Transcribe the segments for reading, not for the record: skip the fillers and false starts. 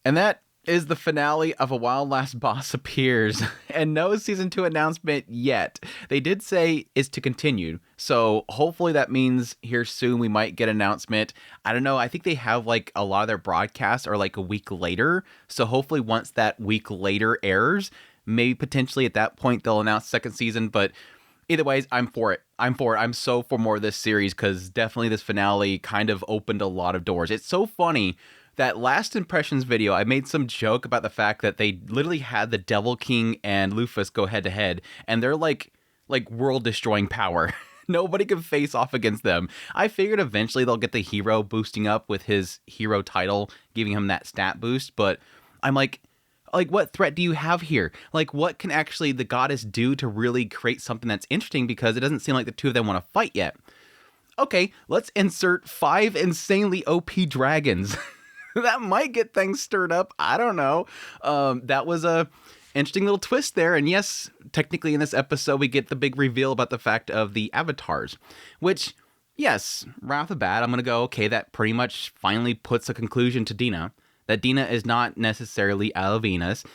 And that is the finale of A While Last Boss Appears, and no season 2 announcement yet. They did say it's to continue, so hopefully that means here soon we might get an announcement. I don't know, I think they have like a lot of their broadcasts are like a week later, so hopefully once that week later airs, maybe potentially at that point they'll announce second season, but either ways, I'm for it. I'm so for more of this series, because definitely this finale kind of opened a lot of doors. It's so funny. That last impressions video, I made some joke about the fact that they literally had the Devil King and Luffus go head to head, and they're like world destroying power. Nobody can face off against them. I figured eventually they'll get the hero boosting up with his hero title, giving him that stat boost, but I'm like what threat do you have here? Like, what can actually the goddess do to really create something that's interesting, because it doesn't seem like the two of them want to fight yet. Okay, let's insert 5 insanely OP dragons. That might get things stirred up. I don't know. That was a interesting little twist there. And yes, technically in this episode, we get the big reveal about the fact of the avatars, which, yes, right off the bat, I'm going to go, okay, that pretty much finally puts a conclusion to Dina, that Dina is not necessarily Alavenus.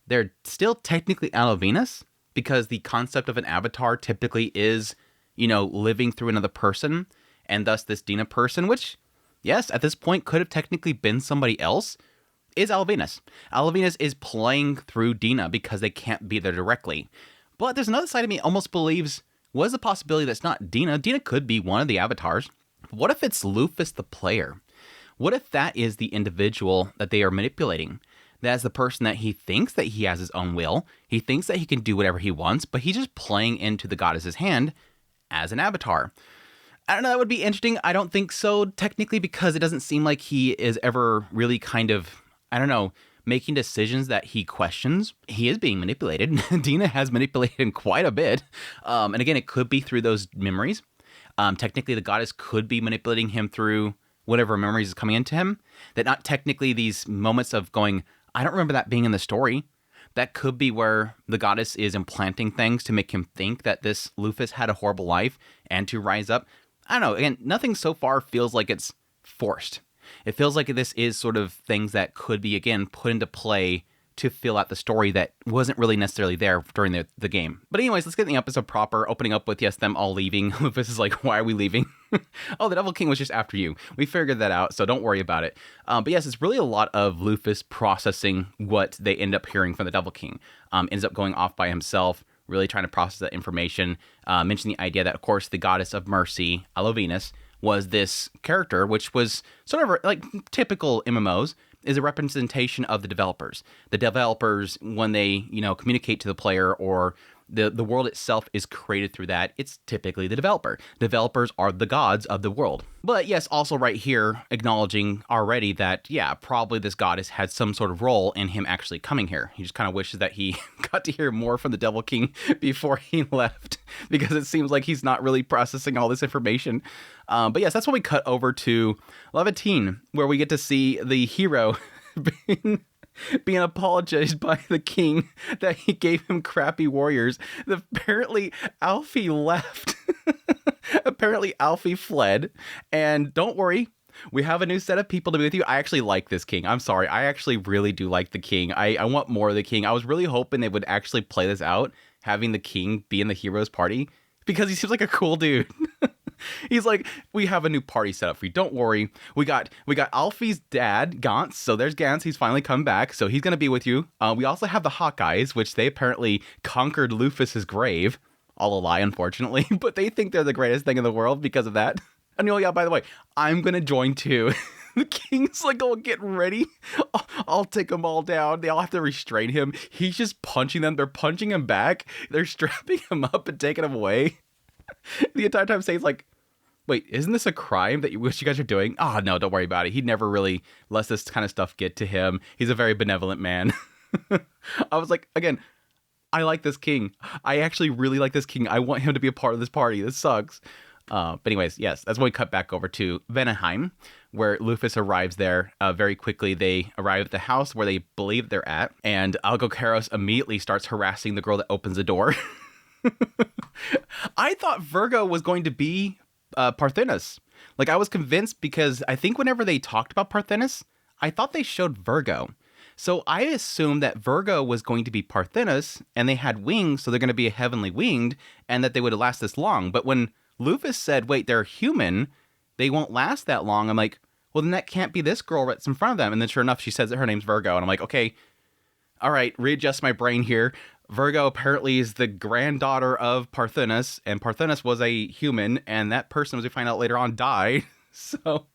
They're still technically Alavenus, because the concept of an avatar typically is, living through another person, and thus this Dina person, which, yes, at this point could have technically been somebody else, is Alavenus. Alavenus is playing through Dina because they can't be there directly. But there's another side of me that almost believes, what is the possibility that's not Dina? Dina could be one of the avatars. What if it's Luffus the player? What if that is the individual that they are manipulating? That's the person that he thinks that he has his own will. He thinks that he can do whatever he wants, but he's just playing into the goddess's hand as an avatar. I don't know, that would be interesting. I don't think so, technically, because it doesn't seem like he is ever really kind of, making decisions that he questions. He is being manipulated. Dina has manipulated him quite a bit. And again, it could be through those memories. Technically, the goddess could be manipulating him through whatever memories is coming into him. That not technically these moments of going, I don't remember that being in the story. That could be where the goddess is implanting things to make him think that this Luffus had a horrible life and to rise up. I don't know, again, nothing so far feels like it's forced. It feels like this is sort of things that could be, again, put into play to fill out the story that wasn't really necessarily there during the game. But anyways, let's get the episode proper, opening up with, yes, them all leaving. Luffus is like, why are we leaving? Oh, the Devil King was just after you. We figured that out, so don't worry about it. But yes, it's really a lot of Luffus processing what they end up hearing from the Devil King. Ends up going off by himself, really trying to process that information, mentioning the idea that, of course, the goddess of mercy, Alavenus, was this character, which was sort of like typical MMOs, is a representation of the developers. The developers, when they, communicate to the player, or the world itself is created through that, it's typically the developer. Developers are the gods of the world. But yes, also right here, acknowledging already that, yeah, probably this goddess had some sort of role in him actually coming here. He just kind of wishes that he got to hear more from the Devil King before he left, because it seems like he's not really processing all this information. But yes, that's when we cut over to Levantine, where we get to see the hero being apologized by the king that he gave him crappy warriors. Apparently, Alfie left. Apparently, Alfie fled. And don't worry, we have a new set of people to be with you. I actually like this king. I'm sorry. I actually really do like the king. I want more of the king. I was really hoping they would actually play this out, having the king be in the hero's party, because he seems like a cool dude. He's like, we have a new party set up for you. Don't worry. We got Alfie's dad, Gantz. So there's Gantz. He's finally come back. So he's going to be with you. We also have the Hawkeyes, which they apparently conquered Luffus's grave. All a lie, unfortunately. But they think they're the greatest thing in the world because of that. And oh yeah, by the way, I'm going to join too. The king's like, oh, get ready. I'll take them all down. They all have to restrain him. He's just punching them. They're punching him back. They're strapping him up and taking him away. The entire time Say's like, wait, isn't this a crime that you guys are doing? Oh, no, don't worry about it. He never really lets this kind of stuff get to him. He's a very benevolent man. I was like, again, I like this king. I actually really like this king. I want him to be a part of this party. This sucks. But anyways, yes, that's when we cut back over to Vernheim, where Luffus arrives there very quickly. They arrive at the house where they believe they're at, and Algocaros immediately starts harassing the girl that opens the door. I thought Virgo was going to be Parthnus. Like, I was convinced, because I think whenever they talked about Parthnus, I thought they showed Virgo. So I assumed that Virgo was going to be Parthnus, and they had wings, so they're going to be heavenly winged, and that they would last this long. But when Lufus said, wait, they're human, they won't last that long, I'm like, well, then that can't be this girl that's in front of them. And then sure enough, she says that her name's Virgo, and I'm like, okay, all right, readjust my brain here. Virgo apparently is the granddaughter of Parthnus, and Parthnus was a human, and that person, as we find out later on, died. So,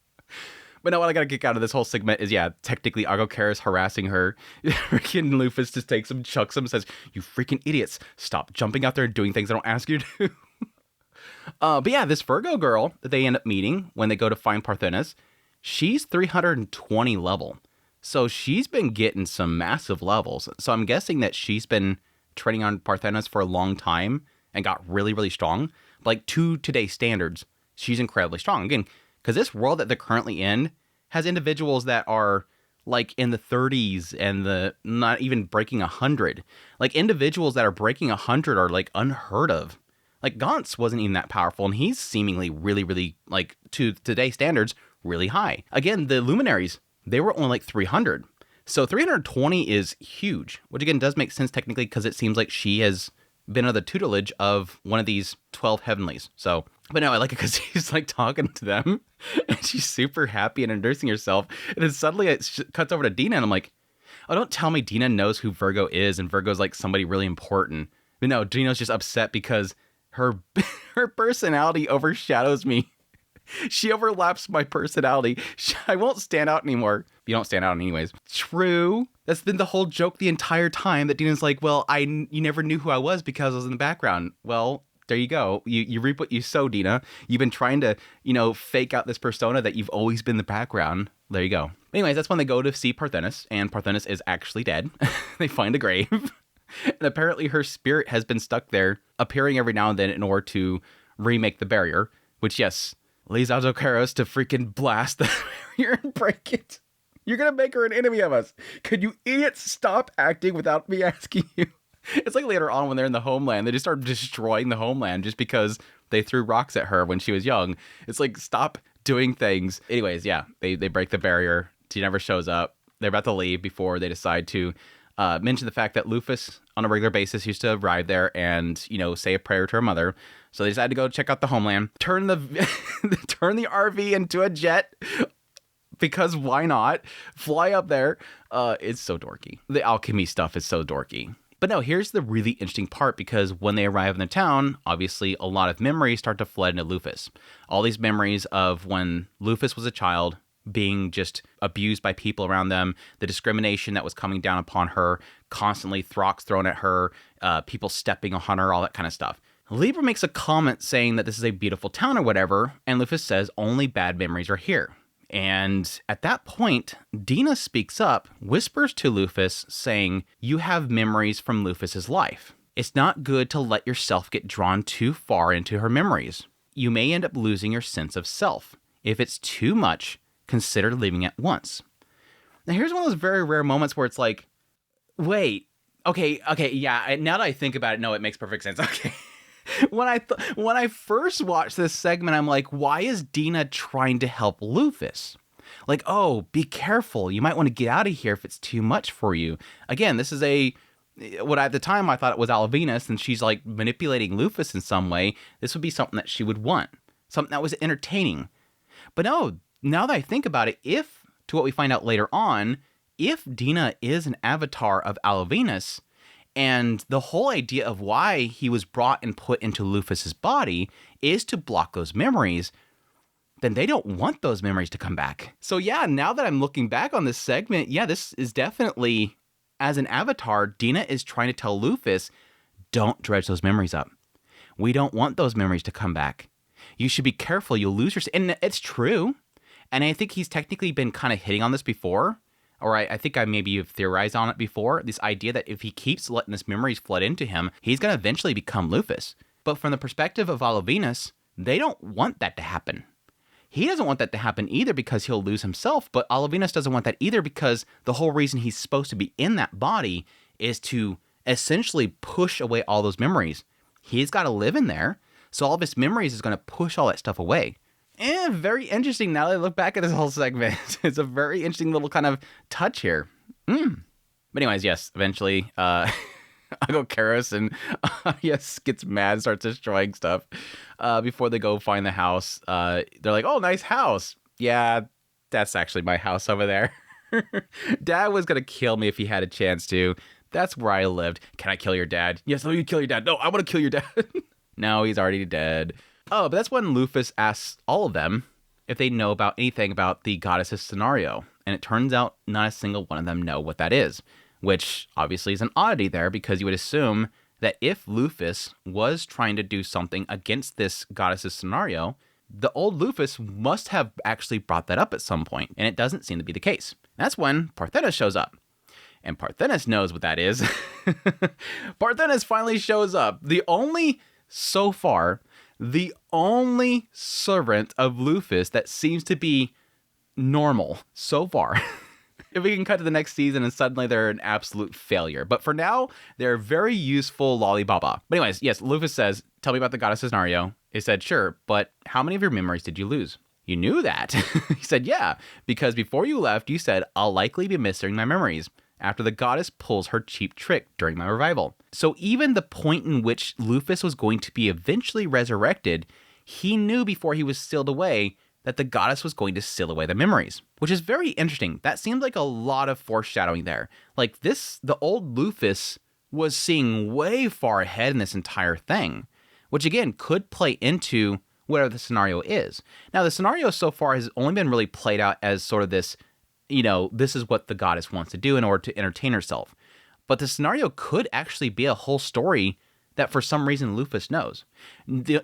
but now what I gotta kick out of this whole segment is, yeah, technically Agokera's harassing her. Freaking Lufus just takes him, chucks him, and says, you freaking idiots, stop jumping out there and doing things I don't ask you to. But yeah, this Virgo girl that they end up meeting when they go to find Parthnus, she's 320 level. So she's been getting some massive levels. So I'm guessing that she's been training on Parthnus for a long time and got really, really strong. Like, to today's standards, she's incredibly strong. Again, because this world that they're currently in has individuals that are like in the 30s and the not even breaking 100. Like, individuals that are breaking 100 are like unheard of. Like, Gaunt's wasn't even that powerful, and he's seemingly really, really, like, to today's standards, really high. Again, the Luminaries, they were only like 300. So 320 is huge, which again does make sense technically because it seems like she has been under the tutelage of one of these 12 heavenlies. So, but no, I like it because he's like talking to them and she's super happy and introducing herself. And then suddenly it cuts over to Dina and I'm like, oh, don't tell me Dina knows who Virgo is and Virgo's like somebody really important. But no, Dina's just upset because her personality overshadows me. She overlaps my personality. I won't stand out anymore. You don't stand out anyways. True. That's been the whole joke the entire time that Dina's like, well, you never knew who I was because I was in the background. Well, there you go. You reap what you sow, Dina. You've been trying to, fake out this persona that you've always been in the background. There you go. Anyways, that's when they go to see Parthnus, and Parthnus is actually dead. They find a grave. And apparently her spirit has been stuck there, appearing every now and then in order to remake the barrier, which, yes, leads Azocaros to freaking blast the barrier and break it. You're going to make her an enemy of us. Could you idiots stop acting without me asking you? It's like later on when they're in the homeland, they just start destroying the homeland just because they threw rocks at her when she was young. It's like, stop doing things. Anyways, yeah, they break the barrier. She never shows up. They're about to leave before they decide to mention the fact that Lufus, on a regular basis, used to arrive there and, say a prayer to her mother. So they decided to go check out the homeland, turn the RV into a jet, because why not? Fly up there. It's so dorky. The alchemy stuff is so dorky. But no, here's the really interesting part, because when they arrive in the town, obviously a lot of memories start to flood into Lufus. All these memories of when Lufus was a child, being just abused by people around them, the discrimination that was coming down upon her, constantly rocks thrown at her, people stepping on her, all that kind of stuff. Libra makes a comment saying that this is a beautiful town or whatever, and Lufus says only bad memories are here. And at that point, Dina speaks up, whispers to Lufus, saying, you have memories from Lufus's life. It's not good to let yourself get drawn too far into her memories. You may end up losing your sense of self. If it's too much, consider leaving at once. Now, here's one of those very rare moments where it's like, wait, okay, yeah, now that I think about it, no, it makes perfect sense. Okay. When I first watched this segment, I'm like, why is Dina trying to help Lufus? Like, oh, be careful. You might want to get out of here if it's too much for you. Again, this is what at the time I thought it was Alvinus, and she's like manipulating Lufus in some way. This would be something that she would want, something that was entertaining. But no, now that I think about it, to what we find out later on, if Dina is an avatar of Alvinus, and the whole idea of why he was brought and put into Lufus's body is to block those memories, then they don't want those memories to come back. So yeah, now that I'm looking back on this segment, yeah, this is definitely, as an avatar, Dina is trying to tell Lufus, don't dredge those memories up. We don't want those memories to come back. You should be careful, you'll lose your... And it's true. And I think he's technically been kind of hitting on this before. Or I think I maybe have theorized on it before, this idea that if he keeps letting his memories flood into him, he's going to eventually become Lufus. But from the perspective of Alavinus, they don't want that to happen. He doesn't want that to happen either because he'll lose himself, but Alavinus doesn't want that either because the whole reason he's supposed to be in that body is to essentially push away all those memories. He's got to live in there, so all of his memories is going to push all that stuff away. Very interesting now that I look back at this whole segment. It's a very interesting little kind of touch here. But anyways, yes, eventually, Karis and yes, gets mad, starts destroying stuff. Before they go find the house, they're like, "Oh, nice house." Yeah, that's actually my house over there. Dad was gonna kill me if he had a chance to. That's where I lived. Can I kill your dad? Yes, let me kill your dad. No, I want to kill your dad. No, he's already dead. Oh, but that's when Luffy asks all of them if they know about anything about the goddess's scenario. And it turns out not a single one of them know what that is, which obviously is an oddity there because you would assume that if Luffy was trying to do something against this goddess's scenario, the old Luffy must have actually brought that up at some point, and it doesn't seem to be the case. That's when Parthnus shows up. And Parthnus knows what that is. Parthnus finally shows up. So far, the only servant of Luffy that seems to be normal so far. If we can cut to the next season and suddenly they're an absolute failure. But for now, they're very useful lollybaba. But anyways, yes, Luffy says, "Tell me about the goddess scenario." He said, "Sure, but how many of your memories did you lose?" "You knew that?" He said, "Yeah, because before you left, you said, I'll likely be missing my memories after the goddess pulls her cheap trick during my revival." So even the point in which Luffy was going to be eventually resurrected, he knew before he was sealed away that the goddess was going to seal away the memories, which is very interesting. That seemed like a lot of foreshadowing there. Like the old Luffy was seeing way far ahead in this entire thing, which again could play into whatever the scenario is. Now, the scenario so far has only been really played out as sort of this, this is what the goddess wants to do in order to entertain herself. But the scenario could actually be a whole story that for some reason Luffy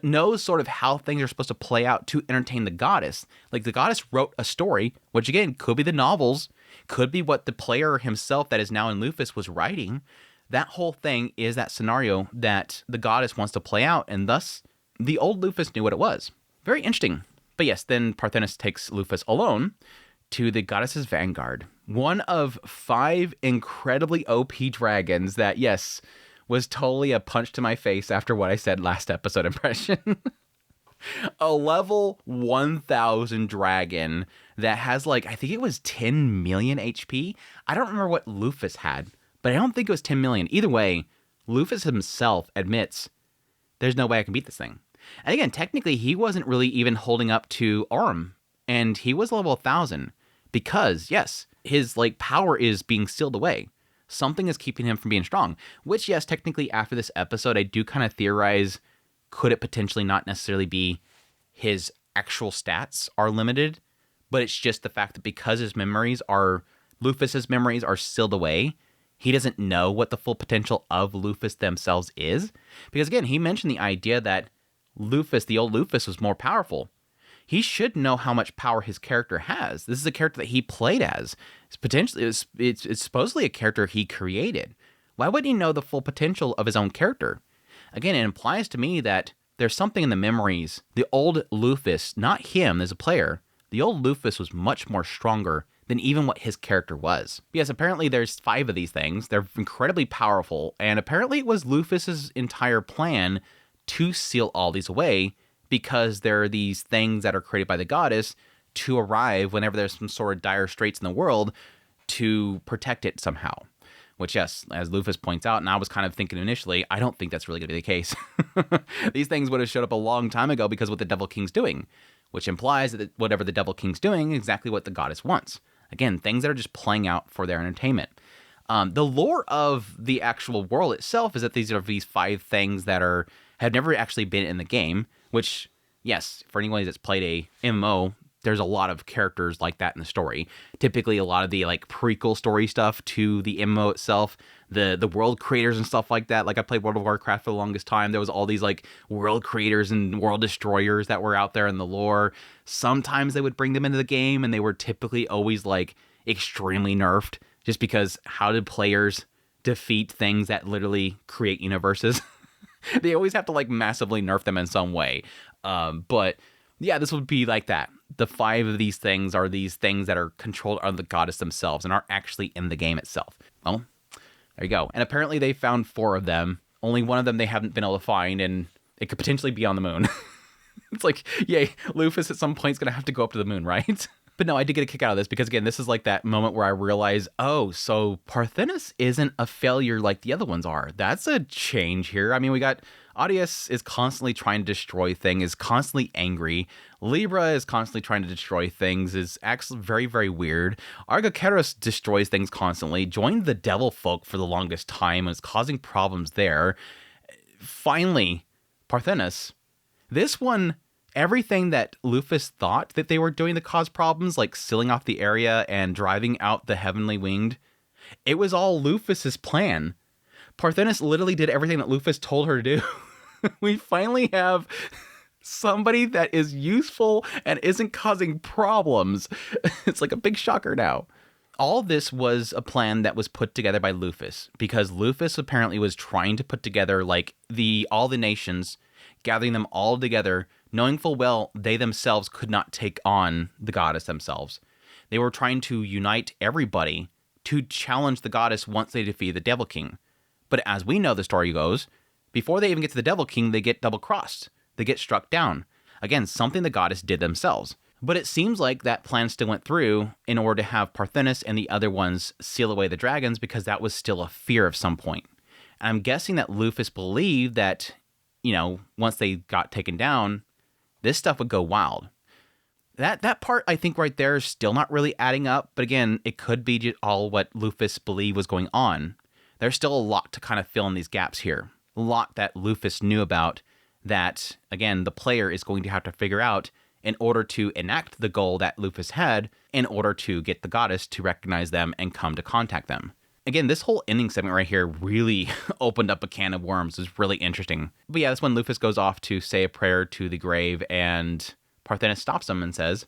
knows sort of how things are supposed to play out to entertain the goddess. Like the goddess wrote a story, which again could be the novels, could be what the player himself that is now in Luffy was writing. That whole thing is that scenario that the goddess wants to play out, and thus the old Luffy knew what it was. Very interesting. But yes, then Parthnus takes Luffy alone to the goddess's vanguard. One of 5 incredibly OP dragons that, yes, was totally a punch to my face after what I said last episode impression. A level 1000 dragon that has I think it was 10 million HP. I don't remember what Luffy had, but I don't think it was 10 million. Either way, Luffy himself admits there's no way I can beat this thing. And again, technically, he wasn't really even holding up to Arm, and he was level 1000 because, yes, his power is being sealed away. Something is keeping him from being strong, which, yes, technically after this episode, I do kind of theorize, could it potentially not necessarily be his actual stats are limited, but it's just the fact that because Luffy's memories are sealed away, he doesn't know what the full potential of Luffy themselves is. Because again, he mentioned the idea that the old Luffy was more powerful. He should know how much power his character has. This is a character that he played as. It's supposedly a character he created. Why would he know the full potential of his own character? Again, it implies to me that there's something in the memories. The old Luffy, not him as a player, the old Luffy was much more stronger than even what his character was. Yes, apparently there's 5 of these things. They're incredibly powerful, and apparently it was Luffy's entire plan to seal all these away, because there are these things that are created by the goddess to arrive whenever there's some sort of dire straits in the world to protect it somehow. Which, yes, as Luffy points out, and I was kind of thinking initially, I don't think that's really going to be the case. These things would have showed up a long time ago because of what the Devil King's doing, which implies that whatever the Devil King's doing is exactly what the goddess wants. Again, things that are just playing out for their entertainment. The lore of the actual world itself is that these are these 5 things that have never actually been in the game, which, yes, for anyone that's played a MMO, there's a lot of characters like that in the story. Typically, a lot of the prequel story stuff to the MMO itself, the world creators and stuff like that. I played World of Warcraft for the longest time. There was all these world creators and world destroyers that were out there in the lore. Sometimes they would bring them into the game, and they were typically always extremely nerfed, just because how did players defeat things that literally create universes? They always have to massively nerf them in some way. But yeah, this would be like that. The 5 of these things are these things that are controlled by the goddess themselves and aren't actually in the game itself. Well, there you go. And apparently they found 4 of them. Only one of them they haven't been able to find, and it could potentially be on the moon. It's yay, Luffy at some point is going to have to go up to the moon, right? But no, I did get a kick out of this because, again, this is like that moment where I realize, oh, so Parthnus isn't a failure like the other ones are. That's a change here. I mean, we got Audius is constantly trying to destroy things, is constantly angry. Libra is constantly trying to destroy things, is actually very, very weird. Argokeros destroys things constantly, joined the devil folk for the longest time, and is causing problems there. Finally, Parthnus. This one, everything that Lufus thought that they were doing to cause problems, like sealing off the area and driving out the Heavenly Winged, it was all Lufus's plan. Parthnus literally did everything that Lufus told her to do. We finally have somebody that is useful and isn't causing problems. It's like a big shocker now. All this was a plan that was put together by Lufus, because Lufus apparently was trying to put together like all the nations, gathering them all together, knowing full well they themselves could not take on the goddess themselves. They were trying to unite everybody to challenge the goddess once they defeat the Devil King. But as we know the story goes, before they even get to the Devil King, they get double-crossed. They get struck down. Again, something the goddess did themselves. But it seems like that plan still went through in order to have Parthnus and the other ones seal away the dragons, because that was still a fear of some point. And I'm guessing that Lufus believed that, once they got taken down, this stuff would go wild. That part, I think, right there is still not really adding up. But again, it could be just all what Lufus believed was going on. There's still a lot to kind of fill in these gaps here. A lot that Lufus knew about that, again, the player is going to have to figure out in order to enact the goal that Lufus had, in order to get the goddess to recognize them and come to contact them. Again, this whole ending segment right here really opened up a can of worms. It's really interesting. But yeah, that's when Lufus goes off to say a prayer to the grave, and Parthnus stops him and says,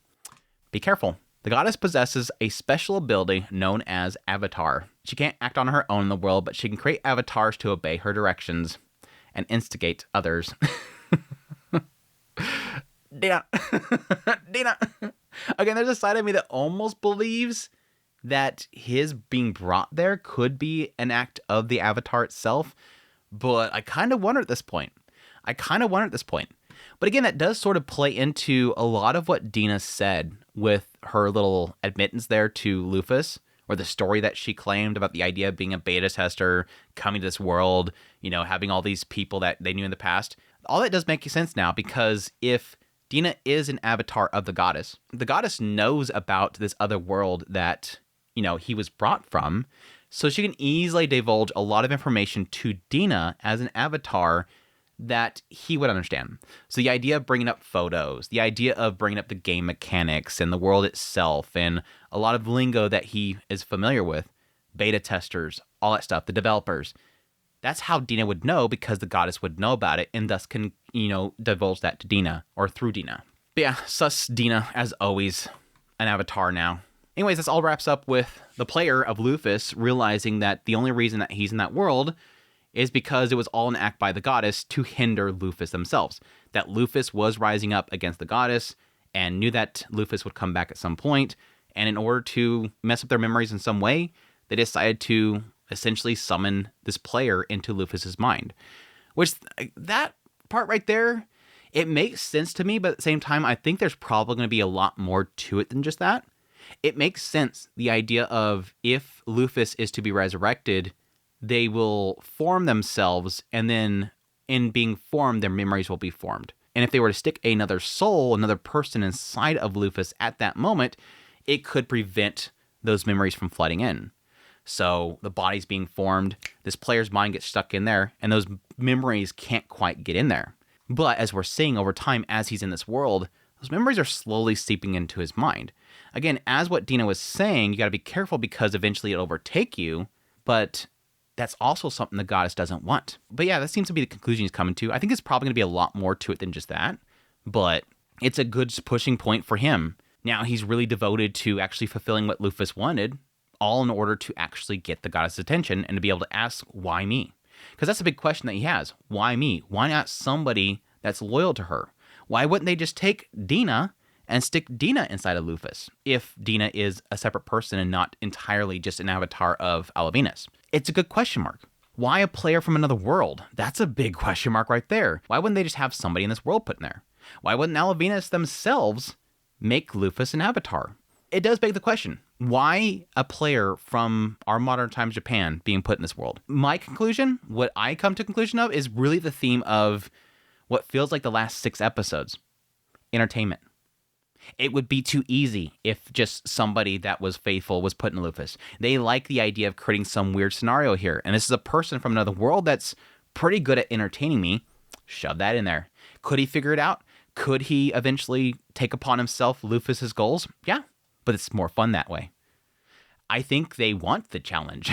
"Be careful. The goddess possesses a special ability known as Avatar. She can't act on her own in the world, but she can create avatars to obey her directions and instigate others." Dina. Dina. Again, there's a side of me that almost believes that his being brought there could be an act of the Avatar itself, but I kind of wonder at this point. But again, that does sort of play into a lot of what Dina said with her little admittance there to Lufus, or the story that she claimed about the idea of being a beta tester, coming to this world, having all these people that they knew in the past. All that does make sense now, because if Dina is an avatar of the goddess knows about this other world that, he was brought from, so she can easily divulge a lot of information to Dina as an avatar that he would understand. So the idea of bringing up photos, the idea of bringing up the game mechanics and the world itself, and a lot of lingo that he is familiar with, beta testers, all that stuff, the developers, that's how Dina would know, because the goddess would know about it and thus can, divulge that to Dina, or through Dina. But yeah, sus Dina, as always, an avatar now. Anyways, this all wraps up with the player of Lufus realizing that the only reason that he's in that world is because it was all an act by the goddess to hinder Lufus themselves. That Lufus was rising up against the goddess and knew that Lufus would come back at some point, and in order to mess up their memories in some way, they decided to essentially summon this player into Lufus's mind. Which, that part right there, it makes sense to me, but at the same time, I think there's probably going to be a lot more to it than just that. It makes sense, the idea of if Lufus is to be resurrected, they will form themselves, and then in being formed, their memories will be formed. And if they were to stick another soul, another person inside of Lufus at that moment, it could prevent those memories from flooding in. So the body's being formed, this player's mind gets stuck in there, and those memories can't quite get in there. But as we're seeing over time, as he's in this world, those memories are slowly seeping into his mind. Again, as what Dina was saying, you got to be careful, because eventually it'll overtake you, but that's also something the goddess doesn't want. But yeah, that seems to be the conclusion he's coming to. I think there's probably going to be a lot more to it than just that, but it's a good pushing point for him. Now he's really devoted to actually fulfilling what Lufus wanted, all in order to actually get the goddess' attention and to be able to ask, why me? Because that's a big question that he has. Why me? Why not somebody that's loyal to her? Why wouldn't they just take Dina and stick Dina inside of Lufus if Dina is a separate person and not entirely just an avatar of Alavinus? It's a good question mark. Why a player from another world? That's a big question mark right there. Why wouldn't they just have somebody in this world put in there? Why wouldn't Alavinus themselves make Lufus an avatar? it does beg the question, why a player from our modern times Japan being put in this world? My conclusion, what I come to conclusion of, is really the theme of what feels like the last 6 episodes. Entertainment. It would be too easy if just somebody that was faithful was put in Lufus. They like the idea of creating some weird scenario here. And this is a person from another world that's pretty good at entertaining me. Shove that in there. Could he figure it out? Could he eventually take upon himself Lufus's goals? Yeah, but it's more fun that way. I think they want the challenge.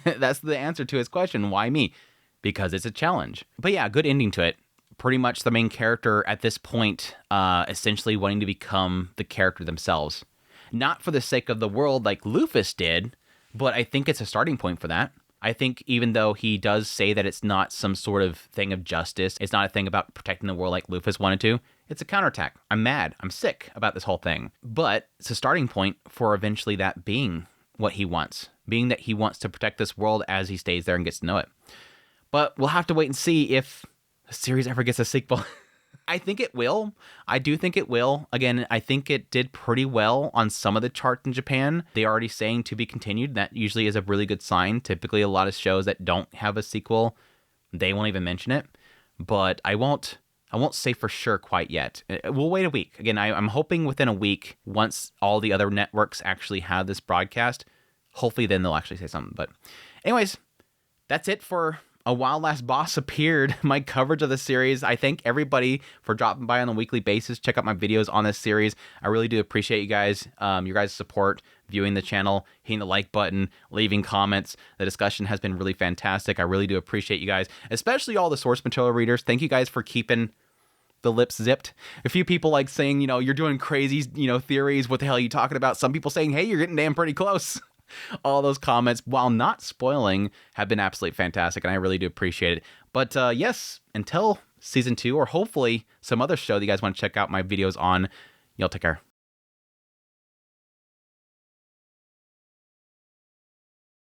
That's the answer to his question. Why me? Because it's a challenge. But yeah, good ending to it. Pretty much the main character at this point, essentially wanting to become the character themselves. Not for the sake of the world like Lufus did, but I think it's a starting point for that. I think even though he does say that it's not some sort of thing of justice, it's not a thing about protecting the world like Lufus wanted to, it's a counterattack. I'm mad. I'm sick about this whole thing. But it's a starting point for eventually that being what he wants, being that he wants to protect this world as he stays there and gets to know it. But we'll have to wait and see if the series ever gets a sequel. I think it will. I do think it will. Again, I think it did pretty well on some of the charts in Japan. They're already saying to be continued. That usually is a really good sign. Typically, a lot of shows that don't have a sequel, they won't even mention it. But I won't say for sure quite yet. We'll wait a week. Again, I'm hoping within a week, once all the other networks actually have this broadcast, hopefully then they'll actually say something. But anyways, that's it for A Wild Last Boss Appeared, my coverage of the series. I thank everybody for dropping by on a weekly basis. Check out my videos on this series. I really do appreciate you guys, your guys' support, viewing the channel, hitting the like button, leaving comments. The discussion has been really fantastic. I really do appreciate you guys, especially all the source material readers. Thank you guys for keeping the lips zipped. A few people like saying, you're doing crazy, theories. What the hell are you talking about? Some people saying, hey, you're getting damn pretty close. All those comments, while not spoiling, have been absolutely fantastic, and I really do appreciate it. But yes, until season 2, or hopefully some other show that you guys want to check out my videos on, y'all take care.